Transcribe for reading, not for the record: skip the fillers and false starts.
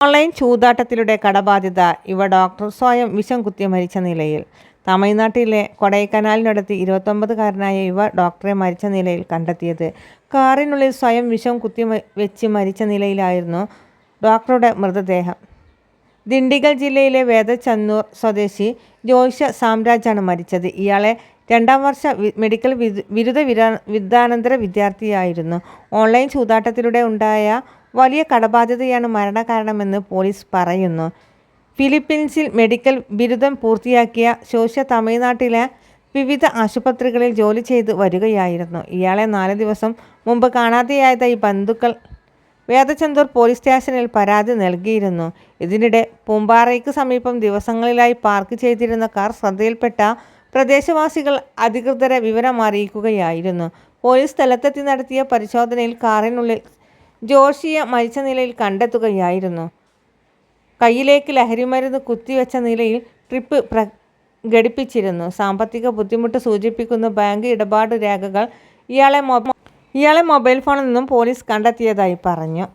Online ചൂതാട്ടത്തിലൂടെ കടബാധ്യത. Doctor സ്വയം വിഷം കുത്തി മരിച്ച നിലയിൽ. തമിഴ്നാട്ടിലെ കൊടൈക്കനാലിനടുത്ത് 29കാരനായ ഡോക്ടറെ മരിച്ച നിലയിൽ കണ്ടെത്തിയത്. കാറിനുള്ളിൽ സ്വയം വിഷം കുത്തി വെച്ച് മരിച്ച നിലയിലായിരുന്നു ഡോക്ടറുടെ മൃതദേഹം. ദിണ്ടിഗൽ ജില്ലയിലെ വേദചന്നൂർ സ്വദേശി ജോയ്ഷ സാംരാജാണ് മരിച്ചത്. ഇയാളെ 2ാം വർഷ മെഡിക്കൽ ബിരുദാനന്തര വിദ്യാർത്ഥിയായിരുന്നു. ഓൺലൈൻ ചൂതാട്ടത്തിലൂടെ ഉണ്ടായ വലിയ കടബാധ്യതയാണ് മരണകാരണമെന്ന് പോലീസ് പറയുന്നു. ഫിലിപ്പീൻസിൽ മെഡിക്കൽ ബിരുദം പൂർത്തിയാക്കിയ ജോയ്ഷ തമിഴ്നാട്ടിലെ വിവിധ ആശുപത്രികളിൽ ജോലി ചെയ്ത് വരികയായിരുന്നു. ഇയാളെ 4 ദിവസം മുമ്പ് കാണാതെയായതായി ബന്ധുക്കൾ വേദചന്ദൂർ പോലീസ് സ്റ്റേഷനിൽ പരാതി നൽകിയിരുന്നു. ഇതിനിടെ പൂമ്പാറയ്ക്ക് സമീപം ദിവസങ്ങളിലായി പാർക്ക് ചെയ്തിരുന്ന കാർ ശ്രദ്ധയിൽപ്പെട്ട പ്രദേശവാസികൾ അധികൃതരെ വിവരം അറിയിക്കുകയായിരുന്നു. പോലീസ് സ്ഥലത്തെത്തി നടത്തിയ പരിശോധനയിൽ കാറിനുള്ളിൽ ജോഷിയെ മരിച്ച നിലയിൽ കണ്ടെത്തുകയായിരുന്നു. കയ്യിലേക്ക് ലഹരിമരുന്ന് കുത്തിവെച്ച നിലയിൽ ട്രിപ്പ് ഘടിപ്പിച്ചിരുന്നു. സാമ്പത്തിക ബുദ്ധിമുട്ട് സൂചിപ്പിക്കുന്ന ബാങ്ക് ഇടപാട് രേഖകൾ ഇയാളെ മൊബൈൽ ഫോണിൽ നിന്നും പോലീസ് കണ്ടെത്തിയതായി പറഞ്ഞു.